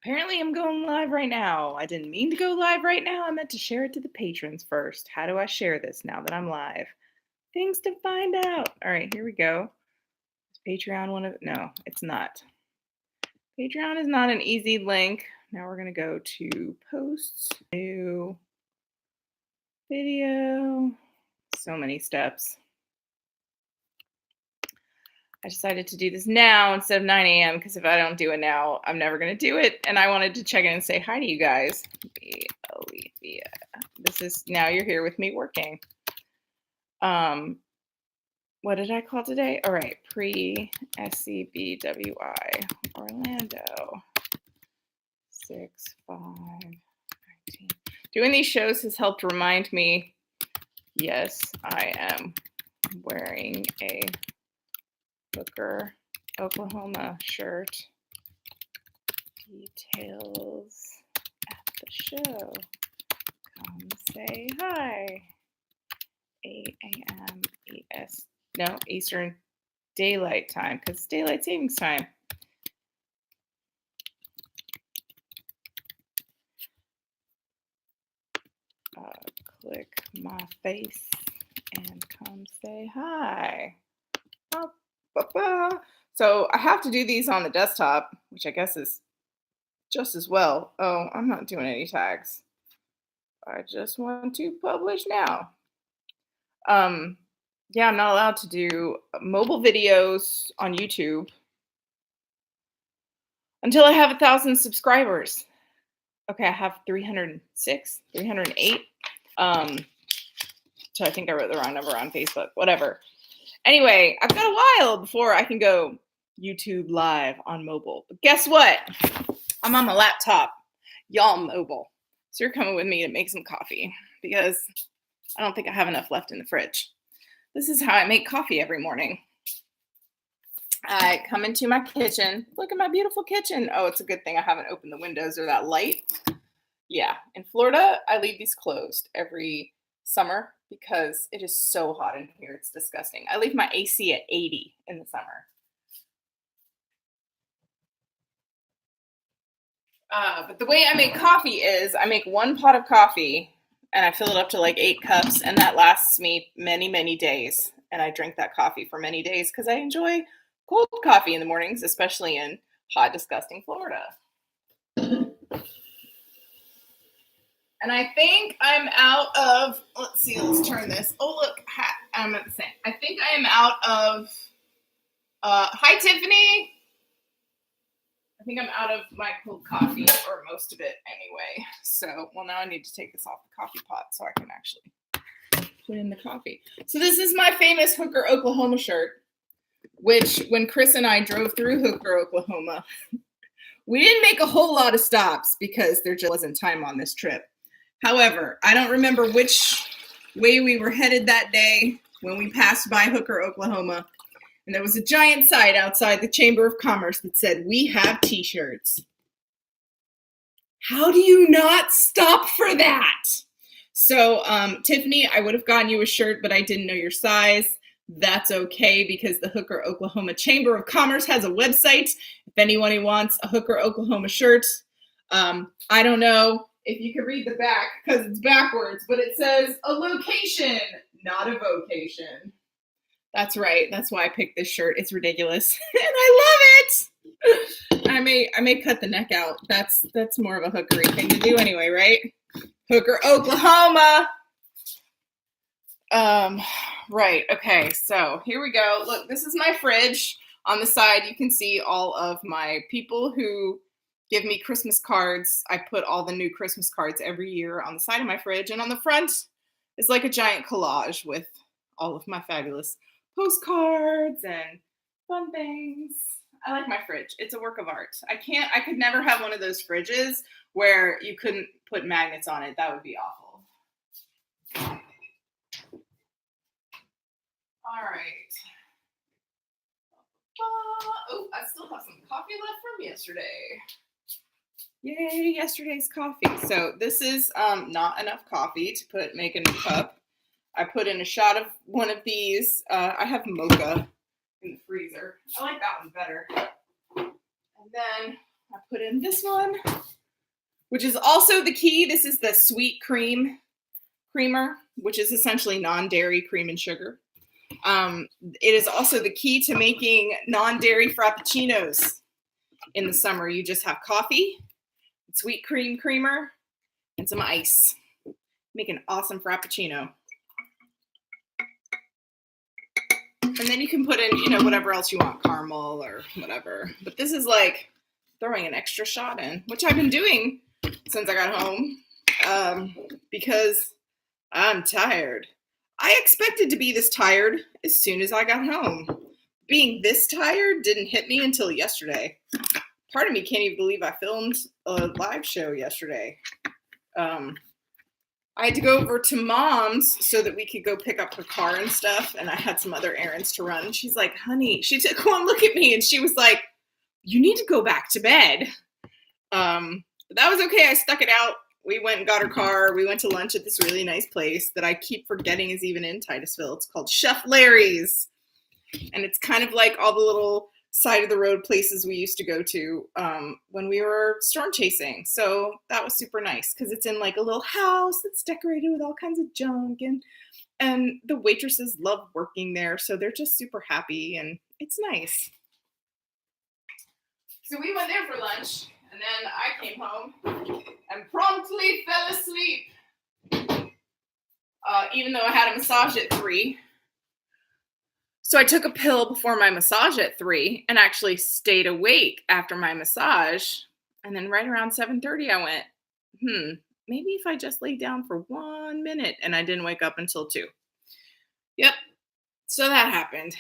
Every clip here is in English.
Apparently, I'm going live right now. I didn't mean to go live right now. I meant to share it to the patrons first. How do I share this now that I'm live? Things to find out. All right, here we go. Is Patreon one of... No, it's not. Patreon is not an easy link. Now we're going to go to posts, new video. So many steps. I decided to do this now instead of 9 a.m. because if I don't do it now, I'm never going to do it. And I wanted to check in and say hi to you guys. Alethea. This is, now you're here with me working. What did I call today? All right, Pre-SCBWI, Orlando, 6/5/19. Doing these shows has helped remind me, yes, I am wearing a Hooker, Oklahoma shirt. Details at the show. Come say hi. 8 a.m. Eastern Daylight Time, because it's Daylight Savings Time. Click my face and come say hi. So I have to do these on the desktop, which I guess is just as well. Oh, I'm not doing any tags. I just want to publish now. Yeah, I'm not allowed to do mobile videos on YouTube until I have 1,000 subscribers. Okay, I have 306, 308. So I think I wrote the wrong number on Facebook, whatever. Anyway, I've got a while before I can go YouTube live on mobile. But guess what? I'm on my laptop. Y'all mobile. So you're coming with me to make some coffee because I don't think I have enough left in the fridge. This is how I make coffee every morning. I come into my kitchen. Look at my beautiful kitchen. Oh, it's a good thing I haven't opened the windows or that light. Yeah, in Florida, I leave these closed every summer because it is so hot in here. It's disgusting. I leave my AC at 80 in the summer. But the way I make coffee is I make 1 pot of coffee and I fill it up to like 8 cups, and that lasts me many, many days. And I drink that coffee for many days because I enjoy cold coffee in the mornings, especially in hot, disgusting Florida. And I think I'm out of, let's see, let's turn this. Oh, look, I'm at the same. I think I am out of, hi, Tiffany. I think I'm out of my cold coffee, or most of it anyway. So, well, now I need to take this off the coffee pot so I can actually put in the coffee. So this is my famous Hooker, Oklahoma shirt, which when Chris and I drove through Hooker, Oklahoma, we didn't make a whole lot of stops because there just wasn't time on this trip. However, I don't remember which way we were headed that day when we passed by Hooker, Oklahoma. And there was a giant sign outside the Chamber of Commerce that said, "We have t-shirts." How do you not stop for that? So, Tiffany, I would have gotten you a shirt, but I didn't know your size. That's okay, because the Hooker, Oklahoma Chamber of Commerce has a website. If anyone wants a Hooker, Oklahoma shirt, I don't know if you can read the back because it's backwards, but it says a location, not a vocation. That's right. That's why I picked this shirt. It's ridiculous. And I love it. I may cut the neck out. That's more of a hookery thing to do anyway, right? Hooker, Oklahoma. Right. Okay. So here we go. Look, this is my fridge. On the side, you can see all of my people who give me Christmas cards. I put all the new Christmas cards every year on the side of my fridge. And on the front is like a giant collage with all of my fabulous postcards and fun things. I like my fridge. It's a work of art. I could never have one of those fridges where you couldn't put magnets on it. That would be awful. All right. Oh, I still have some coffee left from yesterday. Yay, yesterday's coffee. So this is not enough coffee to make a new cup. I put in a shot of one of these. I have mocha in the freezer. I like that one better. And then I put in this one, which is also the key. This is the sweet creamer, which is essentially non-dairy cream and sugar. It is also the key to making non-dairy frappuccinos in the summer. You just have coffee, sweet creamer, and some ice. Make an awesome frappuccino. And then you can put in, whatever else you want, caramel or whatever. But this is like throwing an extra shot in, which I've been doing since I got home because I'm tired. I expected to be this tired as soon as I got home. Being this tired didn't hit me until yesterday. Part of me can't even believe I filmed a live show yesterday. I had to go over to Mom's so that we could go pick up her car and stuff, and I had some other errands to run. She's like, honey, she took one look at me and she was like, you need to go back to bed. But that was okay. I stuck it out. We went and got her car. We went to lunch at this really nice place that I keep forgetting is even in Titusville. It's called Chef Larry's. And it's kind of like all the little side of the road places we used to go to when we were storm chasing. So that was super nice because it's in like a little house that's decorated with all kinds of junk, and the waitresses love working there. So they're just super happy and it's nice. So we went there for lunch and then I came home and promptly fell asleep. Even though I had a massage at 3. So I took a pill before my massage at 3 and actually stayed awake after my massage. And then right around 7:30, I went, maybe if I just lay down for 1 minute, and I didn't wake up until 2. Yep. So that happened.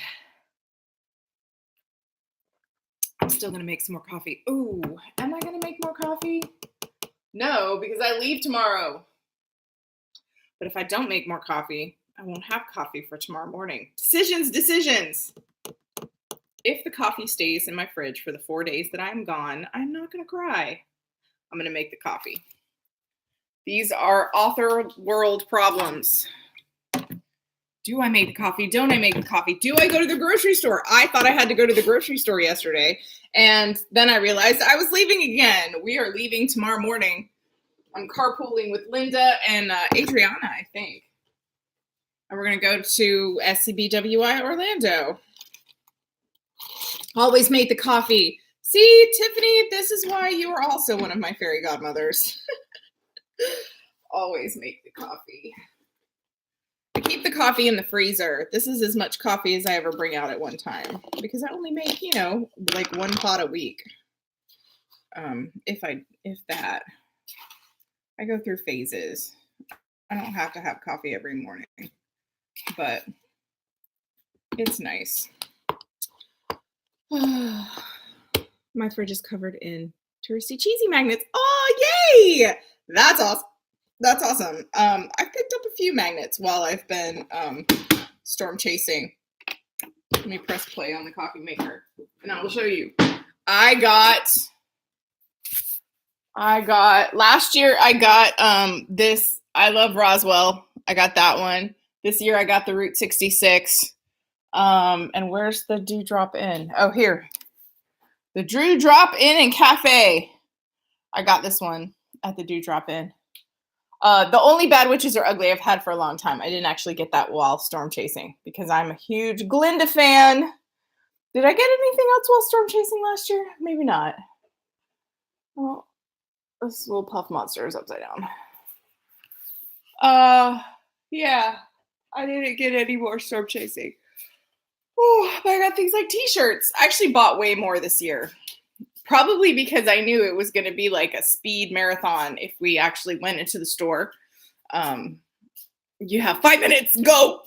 I'm still going to make some more coffee. Ooh, am I going to make more coffee? No, because I leave tomorrow. But if I don't make more coffee, I won't have coffee for tomorrow morning. Decisions. If the coffee stays in my fridge for the 4 days that I'm gone, I'm not going to cry. I'm going to make the coffee. These are author world problems. Do I make the coffee? Don't I make the coffee? Do I go to the grocery store? I thought I had to go to the grocery store yesterday. And then I realized I was leaving again. We are leaving tomorrow morning. I'm carpooling with Linda and Adriana, I think. And we're going to go to SCBWI Orlando. Always make the coffee. See, Tiffany, this is why you are also one of my fairy godmothers. Always make the coffee. I keep the coffee in the freezer. This is as much coffee as I ever bring out at one time. Because I only make, like 1 pot a week. If that. I go through phases. I don't have to have coffee every morning. But it's nice. My fridge is covered in touristy cheesy magnets. Oh, yay! That's awesome. I've picked up a few magnets while I've been storm chasing. Let me press play on the coffee maker and I will show you. I got last year I got this I Love Roswell. I got that one. This year I got the Route 66. And where's the Dewdrop Inn? Oh, here. The Dewdrop Inn and Cafe. I got this one at the Dewdrop Inn. The only Bad Witches Are Ugly I've had for a long time. I didn't actually get that while storm chasing because I'm a huge Glinda fan. Did I get anything else while storm chasing last year? Maybe not. Well, this little puff monster is upside down. Yeah. I didn't get any more storm chasing. Oh, but I got things like t-shirts. I actually bought way more this year. Probably because I knew it was going to be like a speed marathon if we actually went into the store. You have 5 minutes, go!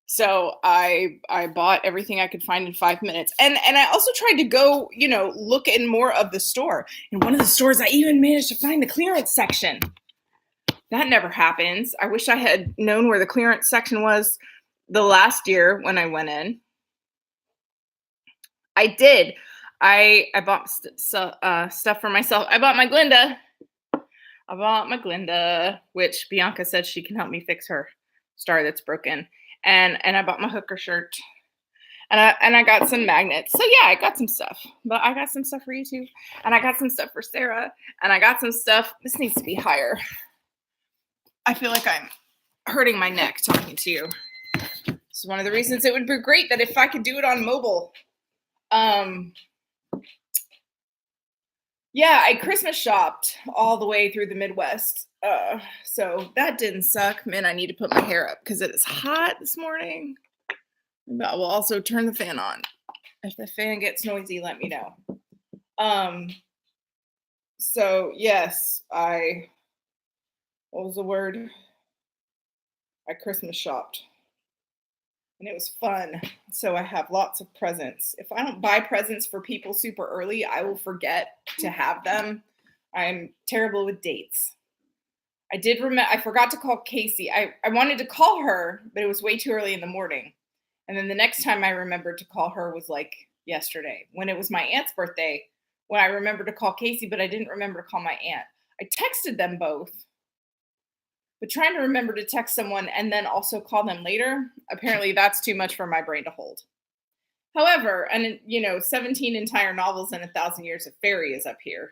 So I bought everything I could find in 5 minutes. And I also tried to go, look in more of the store. In one of the stores, I even managed to find the clearance section. That never happens. I wish I had known where the clearance section was the last year when I went in. I did. I bought stuff for myself. I bought my Glinda. Which Bianca said she can help me fix her star that's broken. And I bought my hooker shirt. And I got some magnets. So yeah, I got some stuff. But I got some stuff for you too. And I got some stuff for Sarah. And I got some stuff. This needs to be higher. I feel like I'm hurting my neck talking to you. It's one of the reasons it would be great that if I could do it on mobile. Yeah, I Christmas shopped all the way through the Midwest. So that didn't suck. Man, I need to put my hair up because it is hot this morning. I will also turn the fan on. If the fan gets noisy, let me know. So yes, what was the word? I Christmas shopped. And it was fun. So I have lots of presents. If I don't buy presents for people super early, I will forget to have them. I'm terrible with dates. I forgot to call Casey. I wanted to call her, but it was way too early in the morning. And then the next time I remembered to call her was like yesterday, when it was my aunt's birthday, when I remembered to call Casey, but I didn't remember to call my aunt. I texted them both. But trying to remember to text someone and then also call them later, apparently that's too much for my brain to hold. However, 17 entire novels and 1,000 Years of Fairy is up here.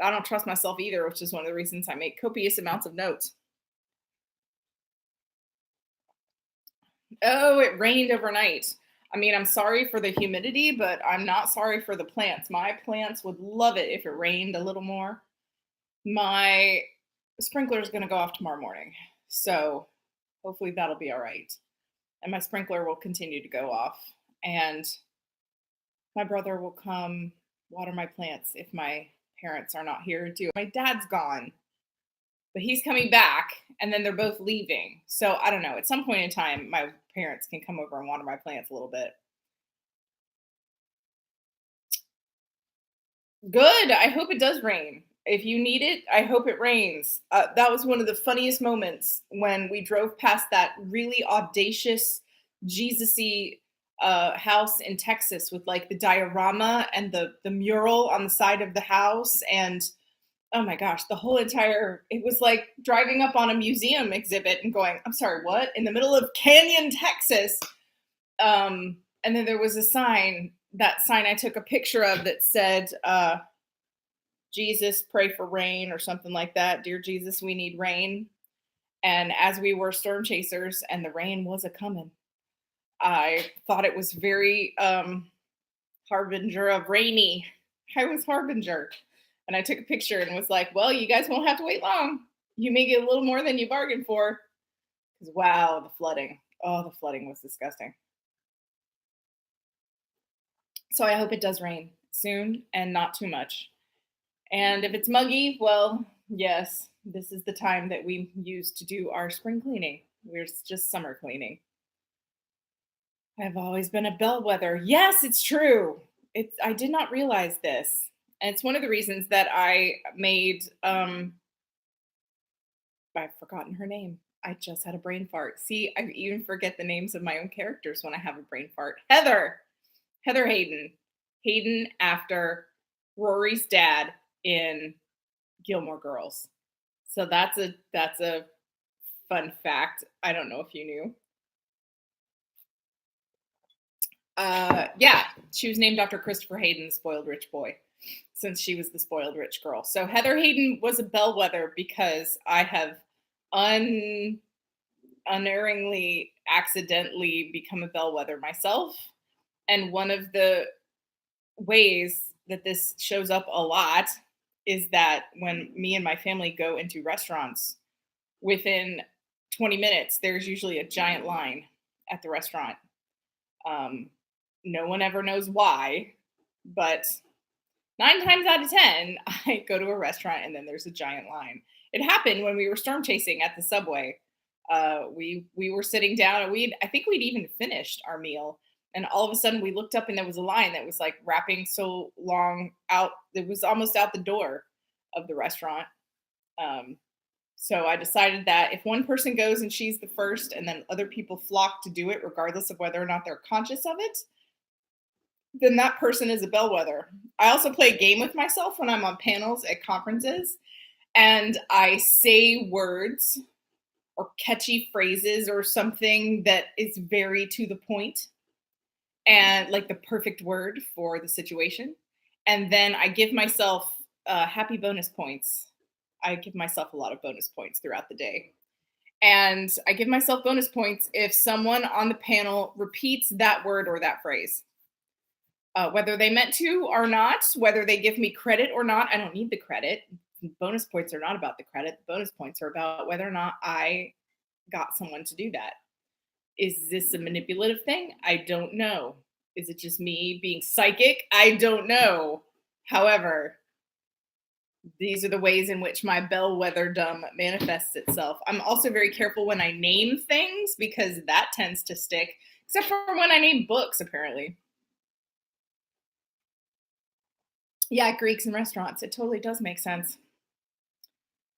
I don't trust myself either, which is one of the reasons I make copious amounts of notes. Oh, it rained overnight. I mean, I'm sorry for the humidity, but I'm not sorry for the plants. My plants would love it if it rained a little more. My sprinkler is going to go off tomorrow morning, so hopefully that'll be all right. And my sprinkler will continue to go off, and my brother will come water my plants if my parents are not here too. My dad's gone, but he's coming back, and then they're both leaving. So I don't know. At some point in time, my parents can come over and water my plants a little bit. Good. I hope it does rain. If you need it, I hope it rains. That was one of the funniest moments when we drove past that really audacious, Jesus-y house in Texas with like the diorama and the mural on the side of the house. And oh my gosh, it was like driving up on a museum exhibit and going, I'm sorry, what? In the middle of Canyon, Texas. And then there was that sign I took a picture of that said, Jesus, pray for rain or something like that. Dear Jesus, we need rain. And as we were storm chasers and the rain was a coming, I thought it was very harbinger of rainy. I was harbinger. And I took a picture and was like, well, you guys won't have to wait long. You may get a little more than you bargained for. Because wow, the flooding. Oh, the flooding was disgusting. So I hope it does rain soon and not too much. And if it's muggy, well, yes, this is the time that we use to do our spring cleaning. We're just summer cleaning. I've always been a bellwether. Yes, it's true. I did not realize this. And it's one of the reasons that I made, I've forgotten her name. I just had a brain fart. See, I even forget the names of my own characters when I have a brain fart. Heather Hayden. Hayden after Rory's dad in Gilmore Girls. So that's a fun fact. I don't know if you knew. Yeah, she was named after Christopher Hayden, the spoiled rich boy, since she was the spoiled rich girl. So Heather Hayden was a bellwether because I have unerringly, accidentally become a bellwether myself. And one of the ways that this shows up a lot is that when me and my family go into restaurants, within 20 minutes, there's usually a giant line at the restaurant. No one ever knows why, but 9 times out of 10, I go to a restaurant and then there's a giant line. It happened when we were storm chasing at the subway. We were sitting down and I think we'd even finished our meal. And all of a sudden we looked up and there was a line that was like wrapping so long out. It was almost out the door of the restaurant. So I decided that if one person goes and she's the first and then other people flock to do it, regardless of whether or not they're conscious of it, then that person is a bellwether. I also play a game with myself when I'm on panels at conferences and I say words or catchy phrases or something that is very to the point. and like the perfect word for the situation. And then I give myself happy bonus points. I give myself a lot of bonus points throughout the day. And I give myself bonus points if someone on the panel repeats that word or that phrase. Whether they meant to or not, whether they give me credit or not, I don't need the credit. Bonus points are not about the credit. The bonus points are about whether or not I got someone to do that. Is this a manipulative thing? I don't know. Is it just me being psychic? I don't know. However, these are the ways in which my bellwether dumb manifests itself. I'm also very careful when I name things because that tends to stick, except for when I name books, apparently. Yeah, Greeks and restaurants. It totally does make sense.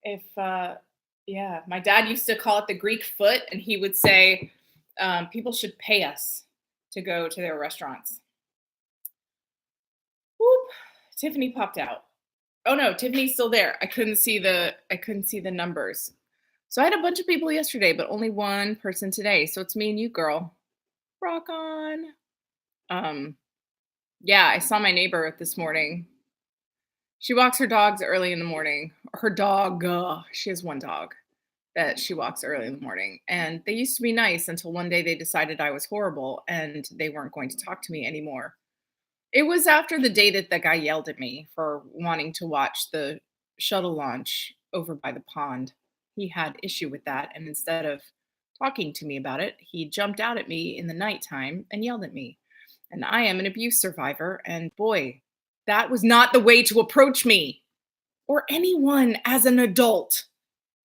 If, yeah, my dad used to call it the Greek foot, and he would say, people should pay us to go to their restaurants. Whoop. Tiffany popped out. Oh no, Tiffany's still there. I couldn't see the numbers. So I had a bunch of people yesterday, but only one person today. So it's me and you, girl. Rock on. Yeah, I saw my neighbor this morning. She walks her dogs early in the morning. Her dog, she has one dog that she walks early in the morning. And they used to be nice until one day they decided I was horrible and they weren't going to talk to me anymore. It was after the day that the guy yelled at me for wanting to watch the shuttle launch over by the pond. He had issue with that, and instead of talking to me about it, he jumped out at me in the nighttime and yelled at me. And I am an abuse survivor, and boy, that was not the way to approach me or anyone as an adult.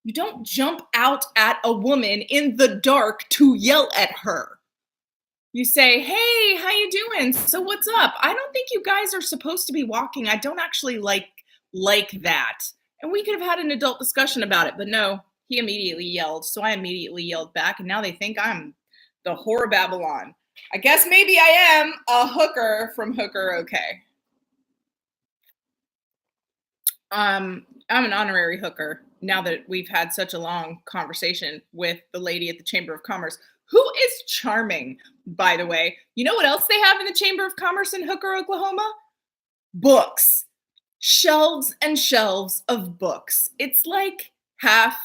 You don't jump out at a woman in the dark to yell at her. You say, hey, how you doing? So what's up? I don't think you guys are supposed to be walking. I don't actually like that. And we could have had an adult discussion about it, but no, he immediately yelled. So I immediately yelled back, and now they think I'm the whore of Babylon. I guess maybe I am a hooker from Hooker Okay. I'm an honorary hooker now that we've had such a long conversation with the lady at the Chamber of Commerce, who is charming, by the way. You know what else they have in the Chamber of Commerce in Hooker, Oklahoma? Books. Shelves and shelves of books. It's like half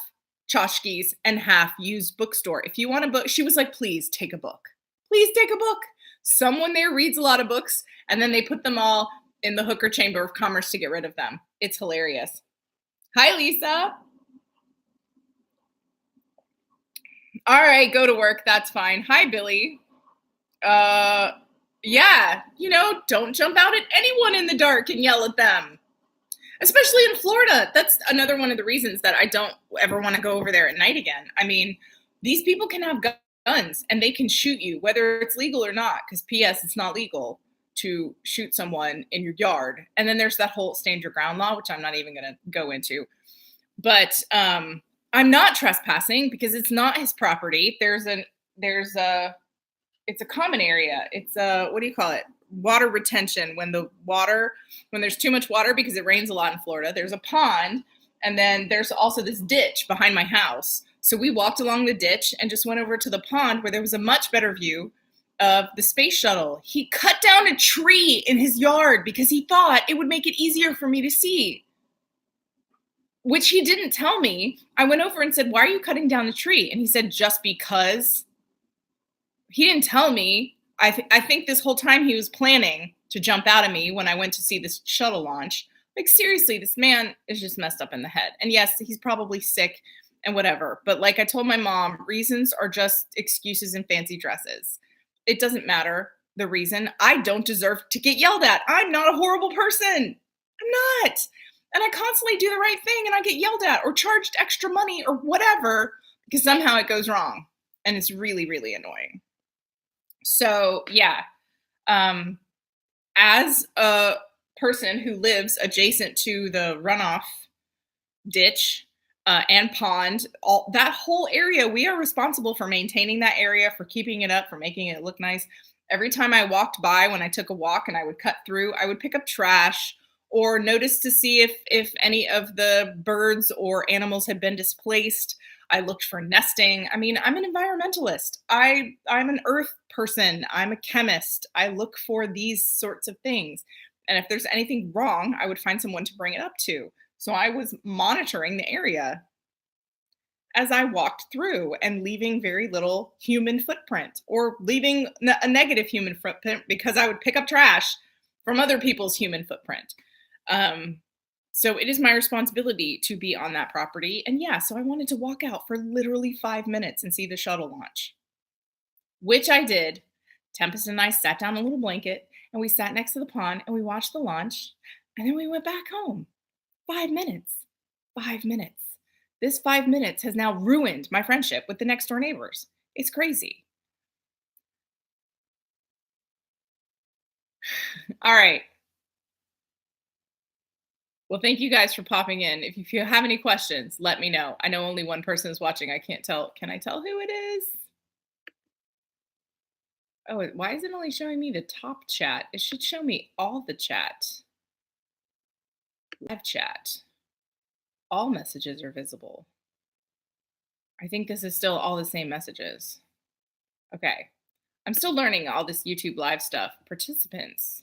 tchotchkes and half used bookstore. If you want a book, she was like, please take a book. Please take a book. Someone there reads a lot of books, and then they put them all in the Hooker Chamber of Commerce to get rid of them. It's hilarious. Hi, Lisa. All right, go to work. That's fine. Hi, Billy. Yeah, don't jump out at anyone in the dark and yell at them. Especially in Florida. That's another one of the reasons that I don't ever want to go over there at night again. I mean, these people can have guns and they can shoot you, whether it's legal or not, because P.S., it's not legal to shoot someone in your yard. And then there's that whole stand your ground law, which I'm not even going to go into. But I'm not trespassing because it's not his property. It's a common area. It's what do you call it? Water retention. When there's too much water because it rains a lot in Florida, there's a pond, and then there's also this ditch behind my house. So we walked along the ditch and just went over to the pond where there was a much better view of the space shuttle. He cut down a tree in his yard because he thought it would make it easier for me to see, which he didn't tell me. I went over and said, why are you cutting down the tree? And he said, just because. He didn't tell me. I think this whole time he was planning to jump out at me when I went to see this shuttle launch. Like, seriously, this man is just messed up in the head. And yes, he's probably sick and whatever. But like I told my mom, reasons are just excuses and fancy dresses. It doesn't matter the reason. I don't deserve to get yelled at. I'm not a horrible person. I'm not. And I constantly do the right thing and I get yelled at or charged extra money or whatever because somehow it goes wrong. And it's really, really annoying. So yeah, as a person who lives adjacent to the runoff ditch and pond, that whole area, we are responsible for maintaining that area, for keeping it up, for making it look nice. Every time I walked by, when I took a walk and I would cut through, I would pick up trash or notice to see if any of the birds or animals had been displaced. I looked for nesting. I mean, I'm an environmentalist. I'm an earth person. I'm a chemist. I look for these sorts of things. And if there's anything wrong, I would find someone to bring it up to. So I was monitoring the area as I walked through and leaving very little human footprint or leaving a negative human footprint because I would pick up trash from other people's human footprint. Um, so it is my responsibility to be on that property. And yeah, so I wanted to walk out for literally 5 minutes and see the shuttle launch, which I did. Tempest and I sat down in a little blanket and we sat next to the pond and we watched the launch. And then we went back home. 5 minutes. 5 minutes. This 5 minutes has now ruined my friendship with the next door neighbors. It's crazy. All right. Well, thank you guys for popping in. If you have any questions, let me know. I know only one person is watching. I can't tell. Can I tell who it is? Oh, why is it only showing me the top chat? It should show me all the chat. Live chat. All messages are visible. I think this is still all the same messages. Okay. I'm still learning all this YouTube live stuff. Participants.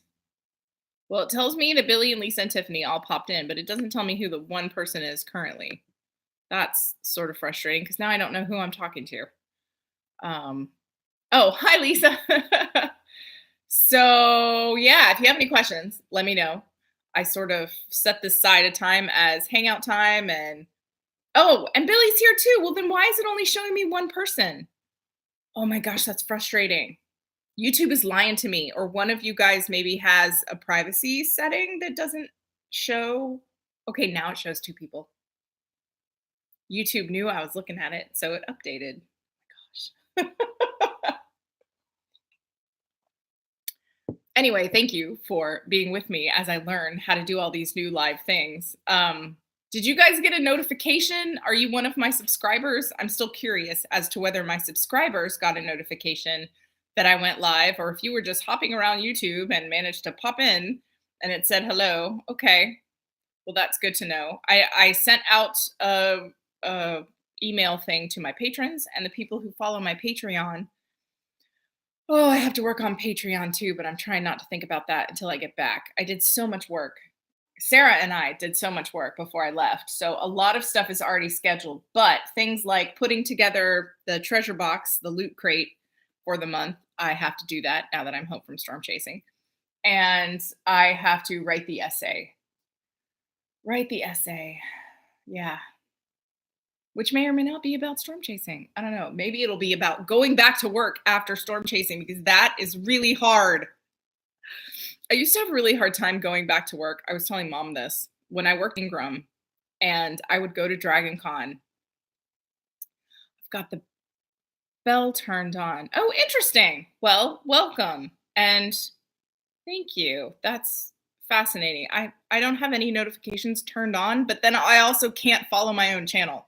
Well, it tells me that Billy and Lisa and Tiffany all popped in, but it doesn't tell me who the one person is currently. That's sort of frustrating because now I don't know who I'm talking to. Oh, hi, Lisa. So yeah, if you have any questions, let me know. I sort of set this side of time as hangout time and Billy's here too. Well, then why is it only showing me one person? Oh my gosh, that's frustrating. YouTube is lying to me, or one of you guys maybe has a privacy setting that doesn't show. Okay, now it shows two people. YouTube knew I was looking at it, so it updated. Oh my gosh. Anyway, thank you for being with me as I learn how to do all these new live things. Did you guys get a notification? Are you one of my subscribers? I'm still curious as to whether my subscribers got a notification that I went live, or if you were just hopping around YouTube and managed to pop in and it said hello. Okay, well, that's good to know. I sent out a email thing to my patrons and the people who follow my Patreon. Oh, I have to work on Patreon too, but I'm trying not to think about that until I get back. I did so much work. Sarah and I did so much work before I left. So a lot of stuff is already scheduled, but things like putting together the treasure box, the loot crate for the month, I have to do that now that I'm home from storm chasing. And I have to write the essay. Yeah. Which may or may not be about storm chasing. I don't know. Maybe it'll be about going back to work after storm chasing because that is really hard. I used to have a really hard time going back to work. I was telling Mom this when I worked in Ingram and I would go to Dragon Con. I've got the bell turned on. Oh, interesting. Well, welcome. And thank you. That's fascinating. I don't have any notifications turned on, but then I also can't follow my own channel.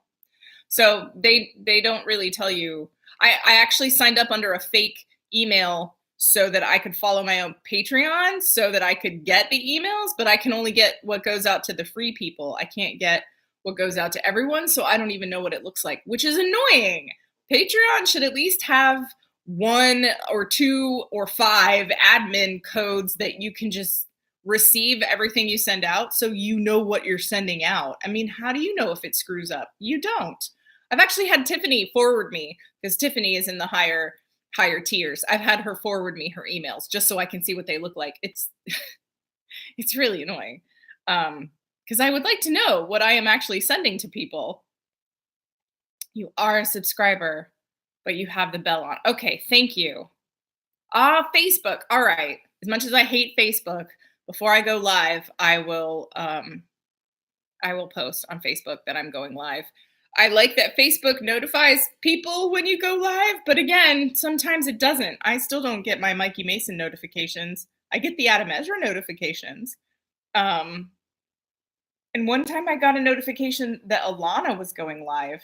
So they don't really tell you. I actually signed up under a fake email so that I could follow my own Patreon so that I could get the emails, but I can only get what goes out to the free people. I can't get what goes out to everyone, so I don't even know what it looks like, which is annoying. Patreon should at least have 1 or 2 or 5 admin codes that you can just receive everything you send out so you know what you're sending out. I mean, how do you know if it screws up? You don't. I've actually had Tiffany forward me, because Tiffany is in the higher tiers. I've had her forward me her emails just so I can see what they look like. It's it's really annoying. Because I would like to know what I am actually sending to people. You are a subscriber, but you have the bell on. Okay, thank you. Facebook. All right. As much as I hate Facebook, before I go live, I will post on Facebook that I'm going live. I like that Facebook notifies people when you go live, but again, sometimes it doesn't. I still don't get my Mikey Mason notifications. I get the Adam Ezra notifications. And one time I got a notification that Alana was going live.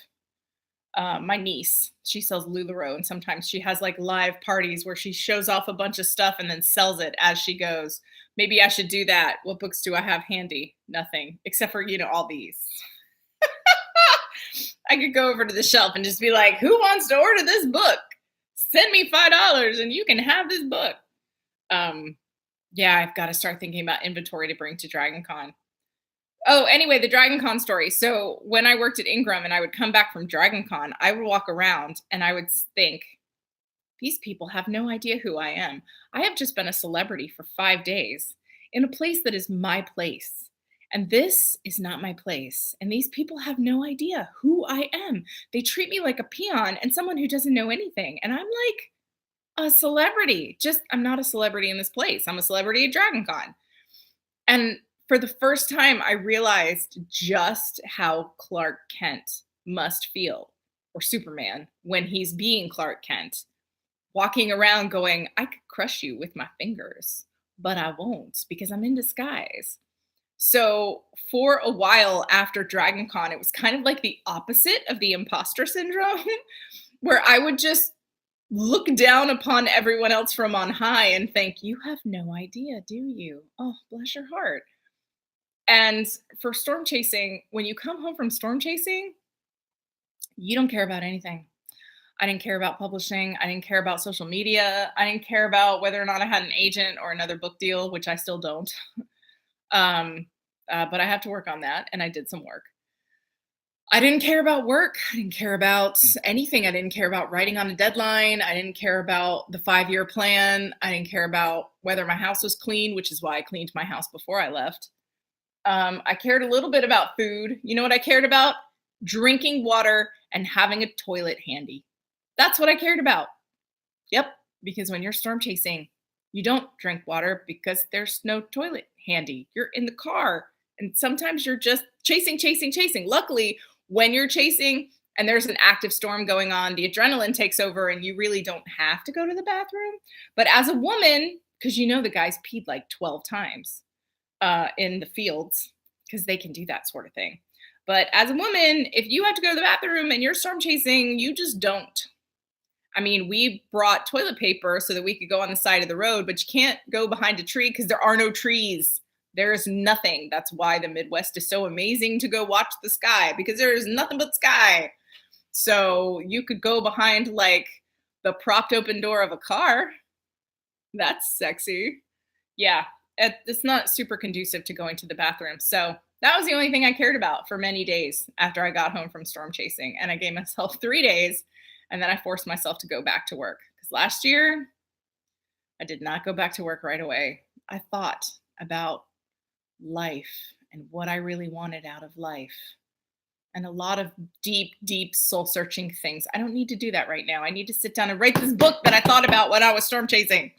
My niece, she sells LuLaRoe, and sometimes she has like live parties where she shows off a bunch of stuff and then sells it as she goes. Maybe I should do that. What books do I have handy? Nothing, except for, all these. I could go over to the shelf and just be like, who wants to order this book? Send me $5 and you can have this book. Yeah, I've got to start thinking about inventory to bring to Dragon Con. Oh, anyway, the Dragon Con story. So when I worked at Ingram and I would come back from Dragon Con, I would walk around and I would think, these people have no idea who I am. I have just been a celebrity for 5 days in a place that is my place. And this is not my place. And these people have no idea who I am. They treat me like a peon and someone who doesn't know anything. And I'm like a celebrity. Just, I'm not a celebrity in this place. I'm a celebrity at Dragon Con. And for the first time, I realized just how Clark Kent must feel, or Superman, when he's being Clark Kent, walking around going, I could crush you with my fingers, but I won't because I'm in disguise. So for a while after Dragon Con, it was kind of like the opposite of the imposter syndrome, where I would just look down upon everyone else from on high and think, you have no idea, do you? Oh, bless your heart. And for storm chasing, when you come home from storm chasing, you don't care about anything. I didn't care about publishing. I didn't care about social media. I didn't care about whether or not I had an agent or another book deal, which I still don't. But I have to work on that, and I did some work. I didn't care about work. I didn't care about anything. I didn't care about writing on a deadline. I didn't care about the 5-year plan. I didn't care about whether my house was clean, which is why I cleaned my house before I left. I cared a little bit about food. You know what I cared about? Drinking water and having a toilet handy. That's what I cared about. Yep, because when you're storm chasing, you don't drink water because there's no toilet handy. You're in the car, and sometimes you're just chasing. Luckily, when you're chasing and there's an active storm going on, the adrenaline takes over and you really don't have to go to the bathroom. But as a woman, because you know the guys peed like 12 times in the fields, because they can do that sort of thing. But as a woman, if you have to go to the bathroom and you're storm chasing, you just don't. I mean, we brought toilet paper so that we could go on the side of the road, but you can't go behind a tree because there are no trees. There's nothing. That's why the Midwest is so amazing to go watch the sky, because there's nothing but sky. So you could go behind like the propped open door of a car. That's sexy. Yeah, it's not super conducive to going to the bathroom. So that was the only thing I cared about for many days after I got home from storm chasing. And I gave myself 3 days. And then I forced myself to go back to work. Because last year, I did not go back to work right away. I thought about life and what I really wanted out of life. And a lot of deep soul-searching things. I don't need to do that right now. I need to sit down and write this book that I thought about when I was storm chasing.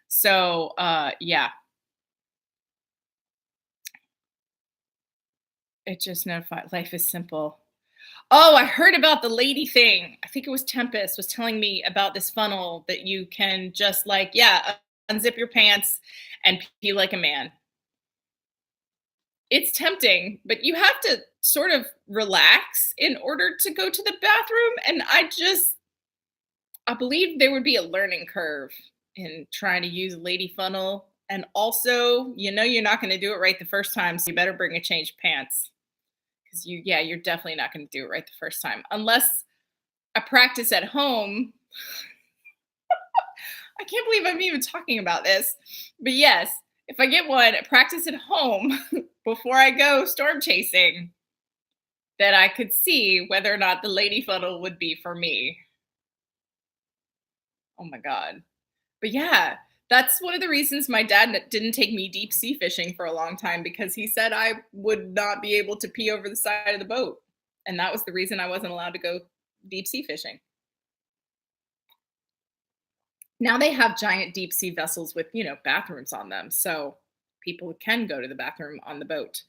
So, yeah. It just notified. Life is simple. Oh, I heard about the lady thing. I think it was Tempest was telling me about this funnel that you can just like, yeah, unzip your pants and pee like a man. It's tempting, but you have to sort of relax in order to go to the bathroom. And I believe there would be a learning curve in trying to use a lady funnel. And also, you know, you're not going to do it right the first time. So you better bring a change of pants. You're definitely not going to do it right the first time unless I practice at home. I can't believe I'm even talking about this, but yes, if I get one, practice at home before I go storm chasing, that I could see whether or not the lady funnel would be for me. Oh my God. But yeah, that's one of the reasons my dad didn't take me deep sea fishing for a long time, because he said I would not be able to pee over the side of the boat. And that was the reason I wasn't allowed to go deep sea fishing. Now they have giant deep sea vessels with, bathrooms on them. So people can go to the bathroom on the boat.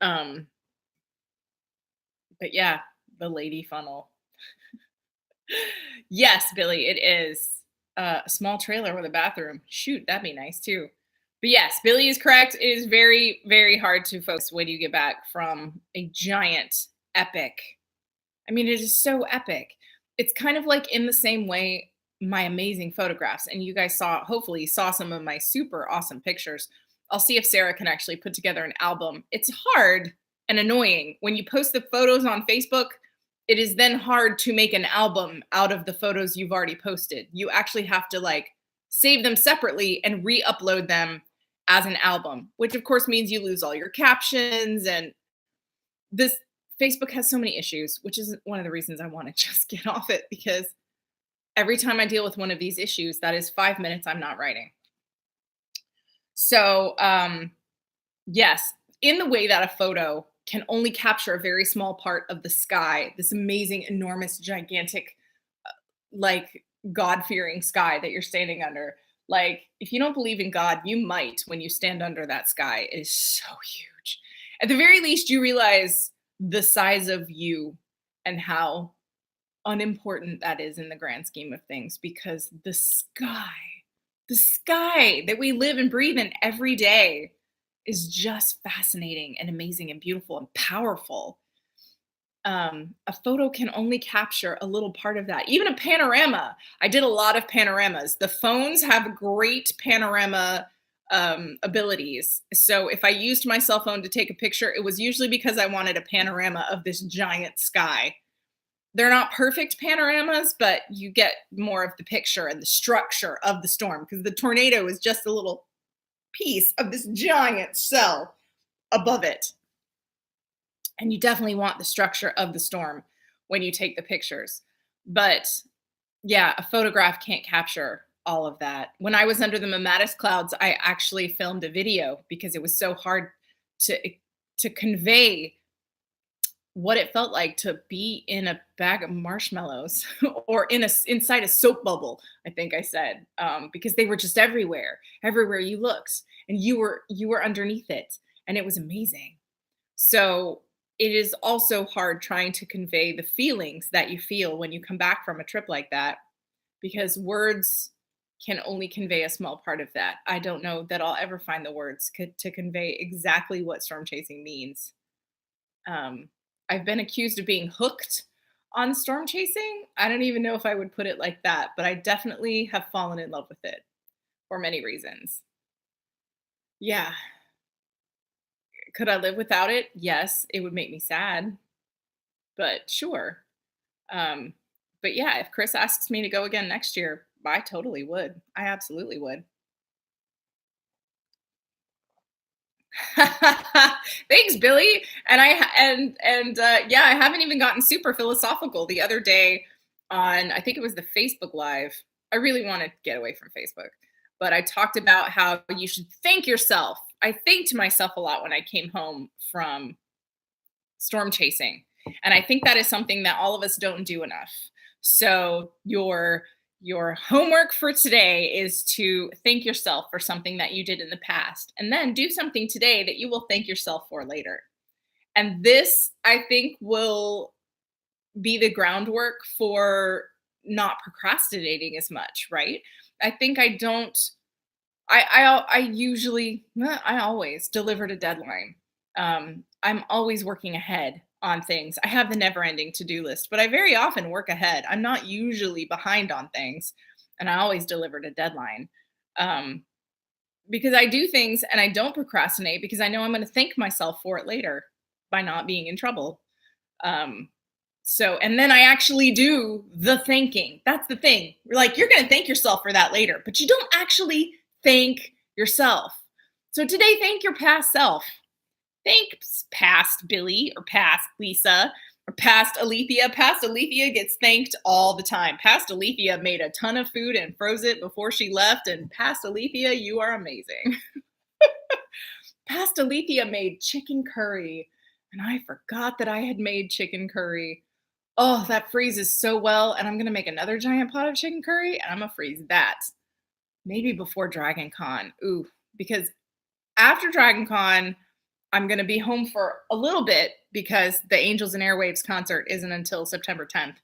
But yeah, the lady funnel. Yes, Billy, it is. A small trailer with a bathroom. Shoot, that'd be nice too. But yes, Billy is correct. It is very, very hard to focus when you get back from a giant epic. I mean, it is so epic. It's kind of like in the same way my amazing photographs, and you guys hopefully saw some of my super awesome pictures. I'll see if Sarah can actually put together an album. It's hard and annoying when you post the photos on Facebook it is then hard to make an album out of the photos you've already posted. You actually have to like save them separately and re-upload them as an album, which of course means you lose all your captions. And this Facebook has so many issues, which is one of the reasons I want to just get off it, because every time I deal with one of these issues, that is 5 minutes I'm not writing. So, yes, in the way that a photo can only capture a very small part of the sky, this amazing, enormous, gigantic, like God-fearing sky that you're standing under. Like, if you don't believe in God, you might when you stand under that sky. It is so huge. At the very least, you realize the size of you and how unimportant that is in the grand scheme of things, because the sky that we live and breathe in every day is just fascinating and amazing and beautiful and powerful. A photo can only capture a little part of that. Even a panorama. I did a lot of panoramas. The phones have great panorama abilities. So if I used my cell phone to take a picture, it was usually because I wanted a panorama of this giant sky. They're not perfect panoramas, but you get more of the picture and the structure of the storm, because the tornado is just a little piece of this giant cell above it. And you definitely want the structure of the storm when you take the pictures. But yeah, a photograph can't capture all of that. When I was under the Mammatus clouds, I actually filmed a video because it was so hard to convey what it felt like to be in a bag of marshmallows or inside a soap bubble, I think I said, because they were just everywhere you looked, and you were underneath it, and it was amazing. So it is also hard trying to convey the feelings that you feel when you come back from a trip like that, because words can only convey a small part of that. I don't know that I'll ever find the words to convey exactly what storm chasing means. I've been accused of being hooked on storm chasing. I don't even know if I would put it like that, but I definitely have fallen in love with it for many reasons. Yeah. Could I live without it? Yes, it would make me sad, but sure. But yeah, if Chris asks me to go again next year, I totally would. I absolutely would. Thanks, Billy. And yeah, I haven't even gotten super philosophical the other day on, I think it was the Facebook Live. I really want to get away from Facebook, but I talked about how you should thank yourself. I thanked myself a lot when I came home from storm chasing. And I think that is something that all of us don't do enough. So your homework for today is to thank yourself for something that you did in the past, and then do something today that you will thank yourself for later. And this, I think, will be the groundwork for not procrastinating as much, right? I think I don't, I always delivered a deadline. I'm always working ahead on things. I have the never ending to-do list, but I very often work ahead. I'm not usually behind on things, and I always delivered a deadline. Because I do things and I don't procrastinate because I know I'm going to thank myself for it later by not being in trouble. And then I actually do the thanking. That's the thing. Like, you're going to thank yourself for that later, but you don't actually thank yourself. So today, thank your past self. Thanks, past Billy, or past Lisa, or past Alethea. Past Alethea gets thanked all the time. Past Alethea made a ton of food and froze it before she left. And past Alethea, you are amazing. Past Alethea made chicken curry, and I forgot that I had made chicken curry. Oh, that freezes so well. And I'm going to make another giant pot of chicken curry, and I'm going to freeze that. Maybe before Dragon Con. Ooh, because after Dragon Con, I'm going to be home for a little bit because the Angels and Airwaves concert isn't until September 10th.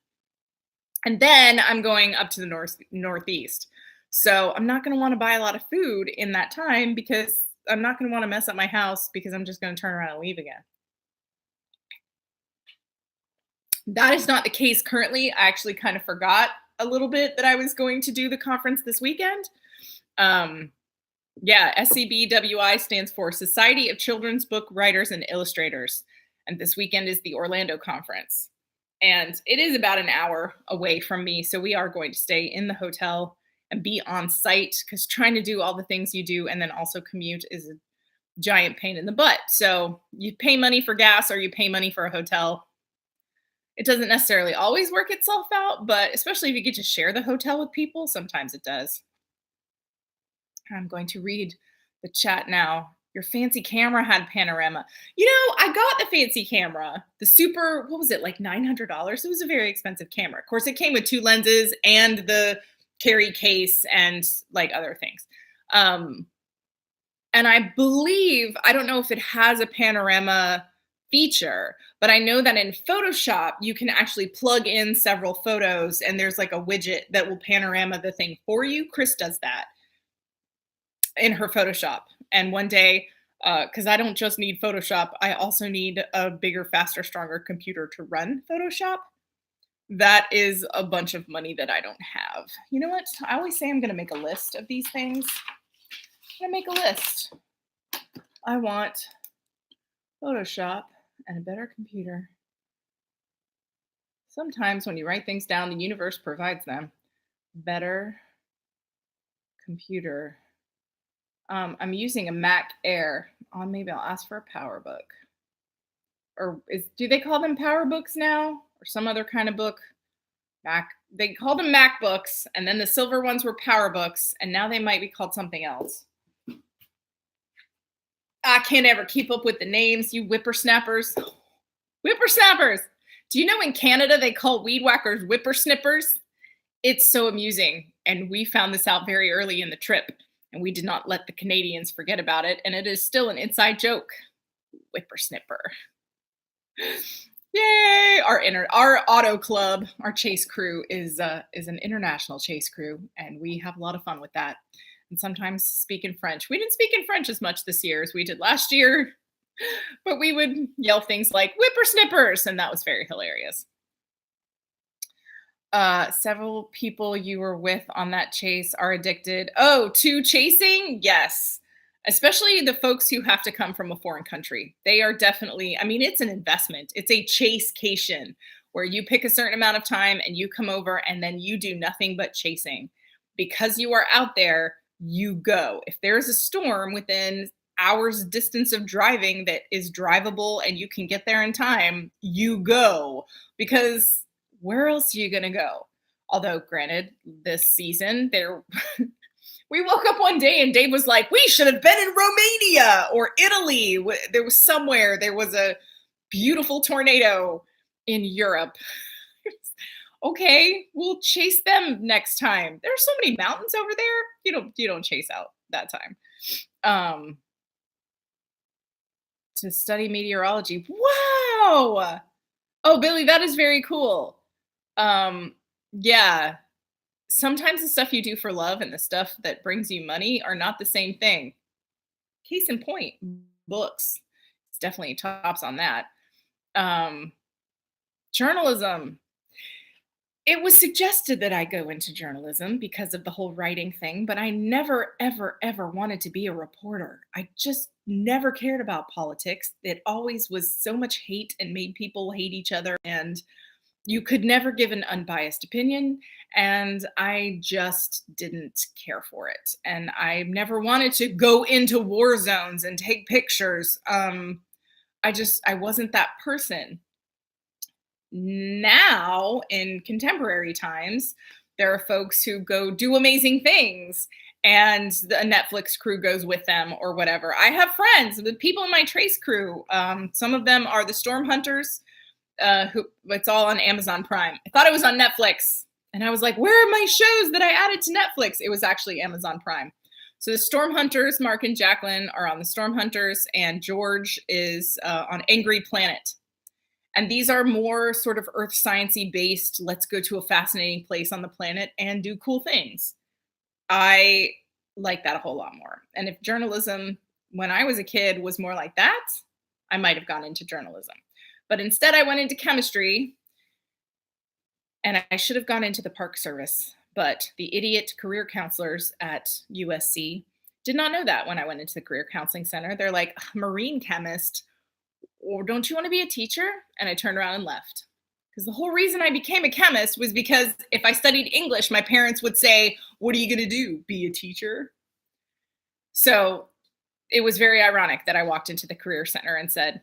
And then I'm going up to the Northeast. So I'm not going to want to buy a lot of food in that time because I'm not going to want to mess up my house because I'm just going to turn around and leave again. That is not the case currently. I actually kind of forgot a little bit that I was going to do the conference this weekend. SCBWI stands for Society of Children's Book Writers and Illustrators. And this weekend is the Orlando conference. And it is about an hour away from me. So we are going to stay in the hotel and be on site because trying to do all the things you do and then also commute is a giant pain in the butt. So you pay money for gas or you pay money for a hotel. It doesn't necessarily always work itself out, but especially if you get to share the hotel with people, sometimes it does. I'm going to read the chat now. Your fancy camera had panorama. I got the fancy camera, the super, what was it, like $900? It was a very expensive camera. Of course, it came with 2 lenses and the carry case and like other things. And I believe, I don't know if it has a panorama feature, but I know that in Photoshop, you can actually plug in several photos and there's like a widget that will panorama the thing for you. Chris does that in her Photoshop. And one day, because I don't just need Photoshop, I also need a bigger, faster, stronger computer to run Photoshop. That is a bunch of money that I don't have. You know what? I always say I'm going to make a list of these things. I'm going to make a list. I want Photoshop and a better computer. Sometimes when you write things down, the universe provides them. Better computer. I'm using a Mac Air. Maybe I'll ask for a PowerBook. Or do they call them PowerBooks now? Or some other kind of book? They called them MacBooks, and then the silver ones were PowerBooks, and now they might be called something else. I can't ever keep up with the names, you whippersnappers. Whippersnappers! Do you know in Canada they call weed whackers whippersnippers? It's so amusing, and we found this out very early in the trip. And we did not let the Canadians forget about it. And it is still an inside joke. Whippersnipper. Yay! Our auto club, our chase crew is an international chase crew. And we have a lot of fun with that. And sometimes speak in French. We didn't speak in French as much this year as we did last year. But we would yell things like whippersnippers. And that was very hilarious. Several people you were with on that chase are addicted. Oh, to chasing? Yes. Especially the folks who have to come from a foreign country. They are definitely, it's an investment. It's a chasecation where you pick a certain amount of time and you come over and then you do nothing but chasing. Because you are out there, you go. If there's a storm within hours distance of driving that is drivable and you can get there in time, you go. Because where else are you going to go? Although, granted, this season, we woke up one day and Dave was like, we should have been in Romania or Italy. There was a beautiful tornado in Europe. Okay, we'll chase them next time. There are so many mountains over there. You don't chase out that time. To study meteorology. Wow. Oh, Billy, that is very cool. Yeah, sometimes the stuff you do for love and the stuff that brings you money are not the same thing. Case in point, books. It's definitely tops on that. Journalism. It was suggested that I go into journalism because of the whole writing thing, but I never, ever, ever wanted to be a reporter. I just never cared about politics. It always was so much hate and made people hate each other, and you could never give an unbiased opinion, and I just didn't care for it. And I never wanted to go into war zones and take pictures. I wasn't that person. Now, in contemporary times, there are folks who go do amazing things, and the Netflix crew goes with them or whatever. I have friends, the people in my trace crew. Some of them are the storm hunters. It's all on Amazon Prime. I thought it was on Netflix. And I was like, where are my shows that I added to Netflix? It was actually Amazon Prime. So the Storm Hunters, Mark and Jacqueline, are on the Storm Hunters, and George is on Angry Planet. And these are more sort of earth sciencey based, let's go to a fascinating place on the planet and do cool things. I like that a whole lot more. And if journalism, when I was a kid, was more like that, I might have gone into journalism. But instead I went into chemistry, and I should have gone into the Park Service. But the idiot career counselors at USC did not know that when I went into the Career Counseling Center. They're like, marine chemist, or don't you want to be a teacher? And I turned around and left Because the whole reason I became a chemist was because if I studied English, my parents would say, what are you going to do? Be a teacher? So it was very ironic that I walked into the Career Center and said,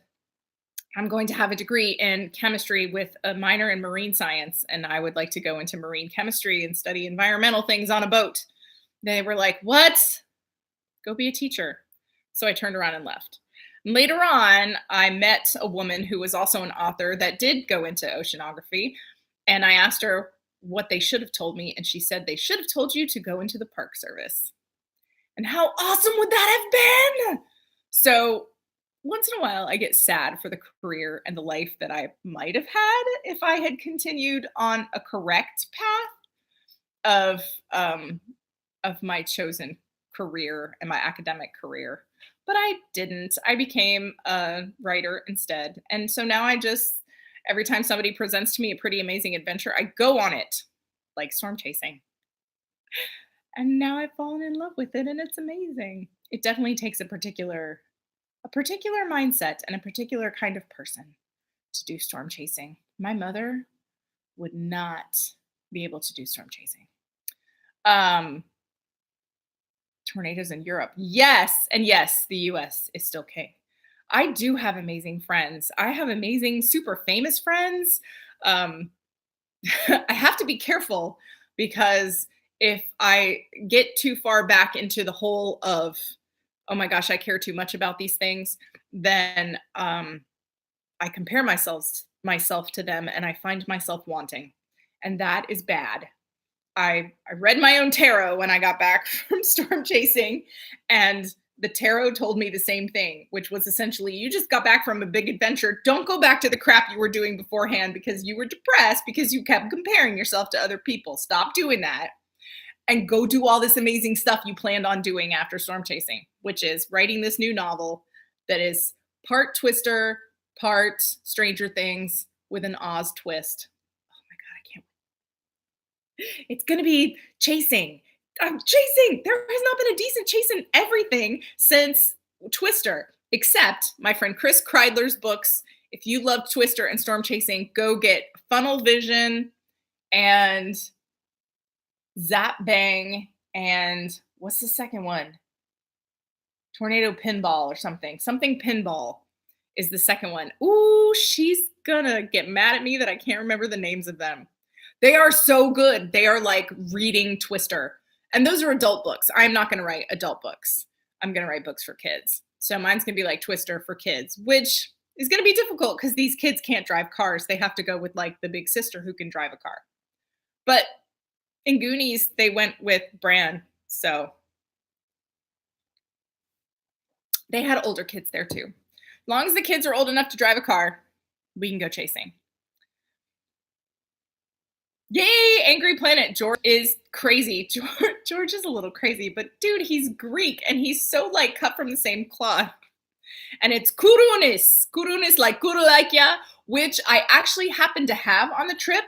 I'm going to have a degree in chemistry with a minor in marine science, and I would like to go into marine chemistry and study environmental things on a boat. They were like, what? Go be a teacher. So I turned around and left. And later on, I met a woman who was also an author that did go into oceanography, and I asked her what they should have told me, and she said they should have told you to go into the Park Service. And how awesome would that have been? So once in a while, I get sad for the career and the life that I might have had if I had continued on a correct path of my chosen career and my academic career. But I didn't. I became a writer instead. And so now every time somebody presents to me a pretty amazing adventure, I go on it, like storm chasing. And now I've fallen in love with it, and it's amazing. It definitely takes a particular mindset and a particular kind of person to do storm chasing. My mother would not be able to do storm chasing. Tornadoes in Europe. Yes. And yes, the US is still king. I do have amazing friends. I have amazing, super famous friends. I have to be careful because if I get too far back into the hole of, oh my gosh, I care too much about these things, then I compare myself to them and I find myself wanting. And that is bad. I read my own tarot when I got back from storm chasing, and the tarot told me the same thing, which was essentially, you just got back from a big adventure. Don't go back to the crap you were doing beforehand because you were depressed because you kept comparing yourself to other people. Stop doing that and go do all this amazing stuff you planned on doing after storm chasing, which is writing this new novel that is part Twister, part Stranger Things with an Oz twist. It's going to be chasing. I'm chasing. There has not been a decent chase in everything since Twister, except my friend Chris Kreidler's books. If you love Twister and storm chasing, go get Funnel Vision and Zap Bang and what's the second one? Tornado Pinball or something. Something Pinball is the second one. Ooh, she's going to get mad at me that I can't remember the names of them. They are so good. They are like reading Twister. And those are adult books. I'm not going to write adult books. I'm going to write books for kids. So mine's going to be like Twister for kids, which is going to be difficult because these kids can't drive cars. They have to go with like the big sister who can drive a car. But in Goonies, they went with Bran. So they had older kids there too. As long as the kids are old enough to drive a car, we can go chasing. Yay, Angry Planet. George is crazy. George is a little crazy, but dude, he's Greek and he's so like cut from the same cloth. And it's Kourounis. Kourounis like Kouroulakia, which I actually happened to have on the trip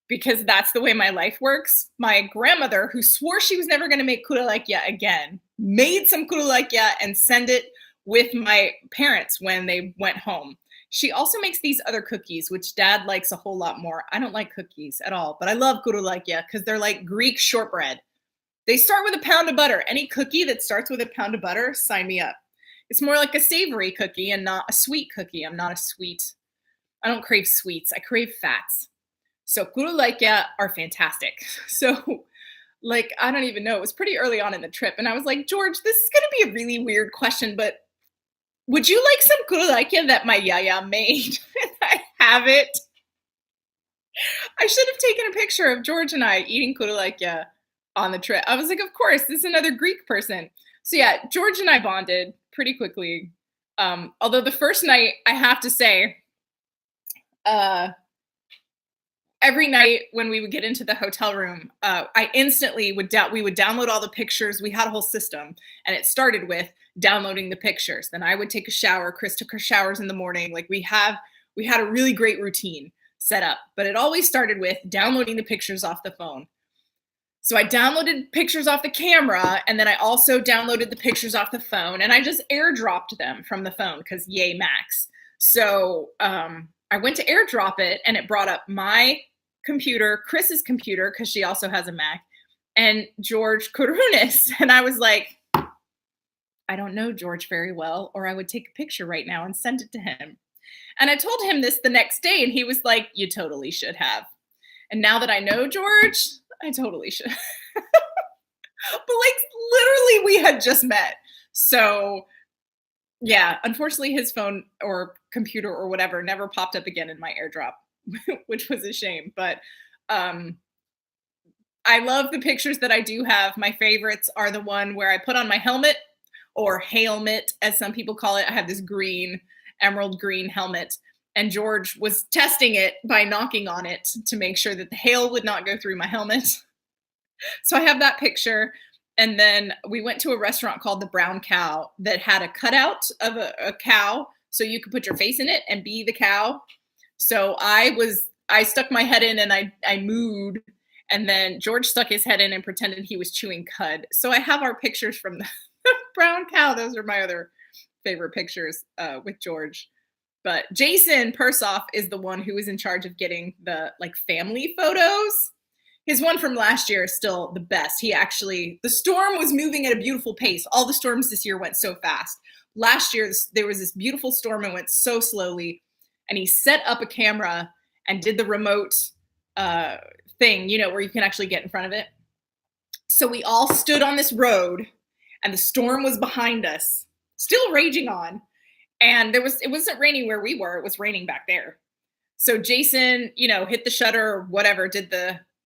because that's the way my life works. My grandmother, who swore she was never going to make Kouroulakia again, made some Kouroulakia and sent it with my parents when they went home. She also makes these other cookies, which Dad likes a whole lot more. I don't like cookies at all, but I love Kouroulakia because they're like Greek shortbread. They start with a pound of butter. Any cookie that starts with a pound of butter, sign me up. It's more like a savory cookie and not a sweet cookie. I don't crave sweets. I crave fats. So Kouroulakia are fantastic. So like, I don't even know. It was pretty early on in the trip. And I was like, George, this is going to be a really weird question, but would you like some Kouroulakia that my yaya made? And I have it. I should have taken a picture of George and I eating Kouroulakia on the trip. I was like, of course, this is another Greek person. So yeah, George and I bonded pretty quickly. Although the first night, I have to say, every night when we would get into the hotel room, I instantly we would download all the pictures. We had a whole system, and it started with downloading the pictures. Then I would take a shower. Chris took her showers in the morning. Like we had a really great routine set up, but it always started with downloading the pictures off the phone. So I downloaded pictures off the camera, and then I also downloaded the pictures off the phone, and I just airdropped them from the phone because yay, Max. So I I went to airdrop it and it brought up my computer, Chris's computer, because she also has a Mac, and George Kourounis. And I was like, I don't know George very well, or I would take a picture right now and send it to him. And I told him this the next day, and he was like, you totally should have. And now that I know George, I totally should. But like literally we had just met. So yeah, unfortunately his phone or computer or whatever never popped up again in my airdrop, which was a shame. But I love the pictures that I do have. My favorites are the one where I put on my helmet, or helmet, as some people call it. I have this green, emerald green helmet, and George was testing it by knocking on it to make sure that the hail would not go through my helmet. So I have that picture. And then we went to a restaurant called the Brown Cow that had a cutout of a cow, so you could put your face in it and be the cow. So I stuck my head in and I mooed, and then George stuck his head in and pretended he was chewing cud. So I have our pictures from the Brown Cow. Those are my other favorite pictures with George. But Jason Persoff is the one who is in charge of getting the like family photos. His one from last year is still the best. The storm was moving at a beautiful pace. All the storms this year went so fast. Last year, there was this beautiful storm and went so slowly. And he set up a camera and did the remote thing, where you can actually get in front of it. So we all stood on this road and the storm was behind us, still raging on. And it wasn't raining where we were. It was raining back there. So Jason, hit the shutter or whatever,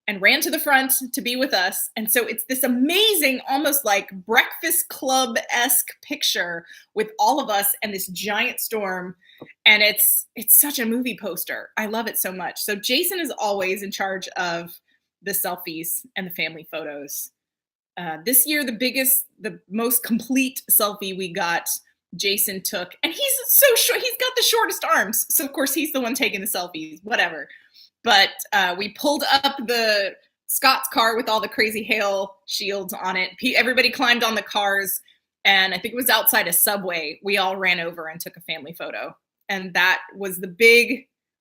and ran to the front to be with us. And so it's this amazing, almost like Breakfast Club-esque picture with all of us and this giant storm. And it's such a movie poster. I love it so much. So Jason is always in charge of the selfies and the family photos. This year, the most complete selfie we got, Jason took. And he's so short. He's got the shortest arms. So of course he's the one taking the selfies, whatever. But we pulled up the Scott's car with all the crazy hail shields on it. Everybody climbed on the cars, and I think it was outside a Subway. We all ran over and took a family photo. And that was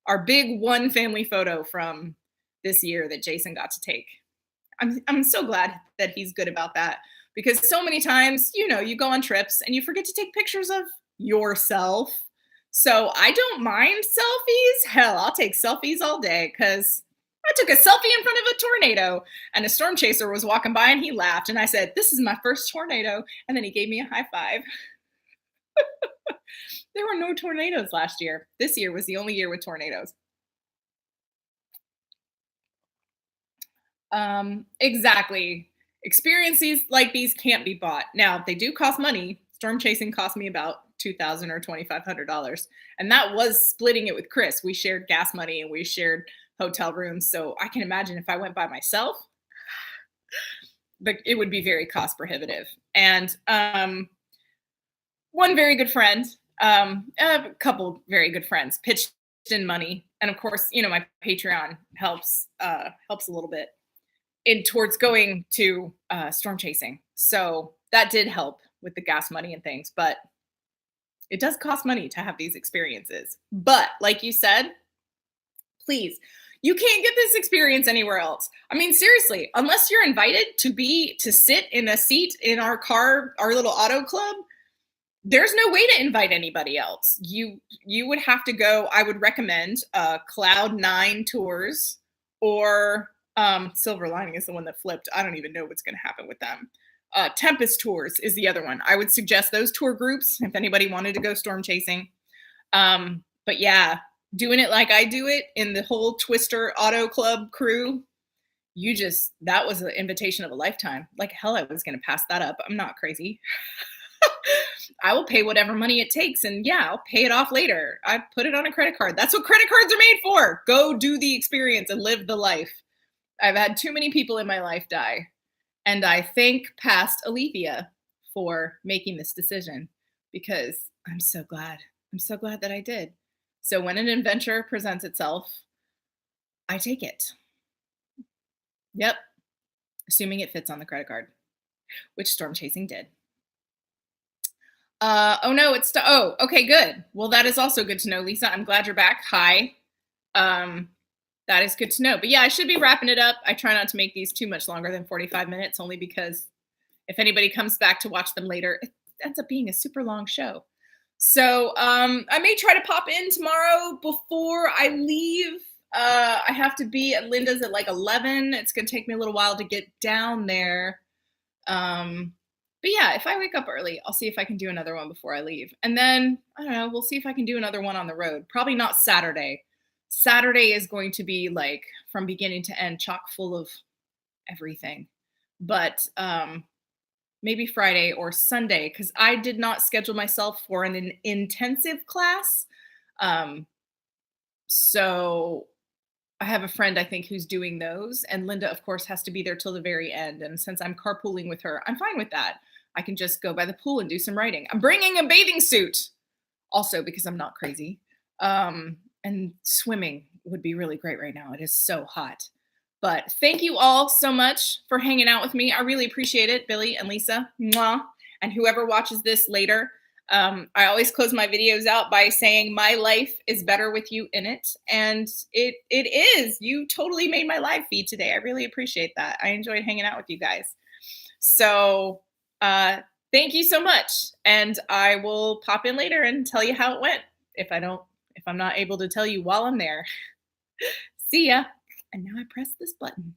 our big one family photo from this year that Jason got to take. I'm so glad that he's good about that, because so many times, you go on trips and you forget to take pictures of yourself. So I don't mind selfies. Hell, I'll take selfies all day, because I took a selfie in front of a tornado and a storm chaser was walking by and he laughed. And I said, this is my first tornado. And then he gave me a high five. There were no tornadoes last year. This year was the only year with tornadoes. Exactly. Experiences like these can't be bought. Now, they do cost money. Storm chasing cost me about $2,000 or $2,500. And that was splitting it with Chris. We shared gas money and we shared hotel rooms. So I can imagine if I went by myself, it would be very cost prohibitive. And one very good friend, a couple very good friends pitched in money. And of course, my Patreon helps a little bit towards going to storm chasing. So that did help with the gas money and things, but it does cost money to have these experiences. But like you said, please, you can't get this experience anywhere else. I mean, seriously, unless you're invited to sit in a seat in our car, our little auto club, there's no way to invite anybody else. You would have to go. I would recommend Cloud9 Tours, or Silver Lining is the one that flipped. I don't even know what's going to happen with them. Tempest Tours is the other one. I would suggest those tour groups if anybody wanted to go storm chasing. But yeah, doing it like I do it in the whole Twister Auto Club crew, that was an invitation of a lifetime. Like hell, I was going to pass that up. I'm not crazy. I will pay whatever money it takes, and yeah, I'll pay it off later. I put it on a credit card. That's what credit cards are made for. Go do the experience and live the life. I've had too many people in my life die. And I thank past Alethea for making this decision, because I'm so glad. I'm so glad that I did. So when an adventure presents itself, I take it. Yep. Assuming it fits on the credit card, which storm chasing did. Oh no, oh, okay, good. Well, that is also good to know, Lisa. I'm glad you're back. Hi. That is good to know. But yeah, I should be wrapping it up. I try not to make these too much longer than 45 minutes, only because if anybody comes back to watch them later, it ends up being a super long show. So I may try to pop in tomorrow before I leave. I have to be at Linda's at like 11. It's going to take me a little while to get down there. But yeah, if I wake up early, I'll see if I can do another one before I leave. And then, I don't know, we'll see if I can do another one on the road. Probably not Saturday. Saturday is going to be like from beginning to end, chock full of everything. But maybe Friday or Sunday, because I did not schedule myself for an intensive class. So I have a friend, I think, who's doing those. And Linda, of course, has to be there till the very end. And since I'm carpooling with her, I'm fine with that. I can just go by the pool and do some writing. I'm bringing a bathing suit also because I'm not crazy. And swimming would be really great right now. It is so hot. But thank you all so much for hanging out with me. I really appreciate it, Billy and Lisa. Mwah. And whoever watches this later. I always close my videos out by saying my life is better with you in it. And it is. You totally made my live feed today. I really appreciate that. I enjoyed hanging out with you guys. So thank you so much. And I will pop in later and tell you how it went if I'm not able to tell you while I'm there. See ya. And now I press this button.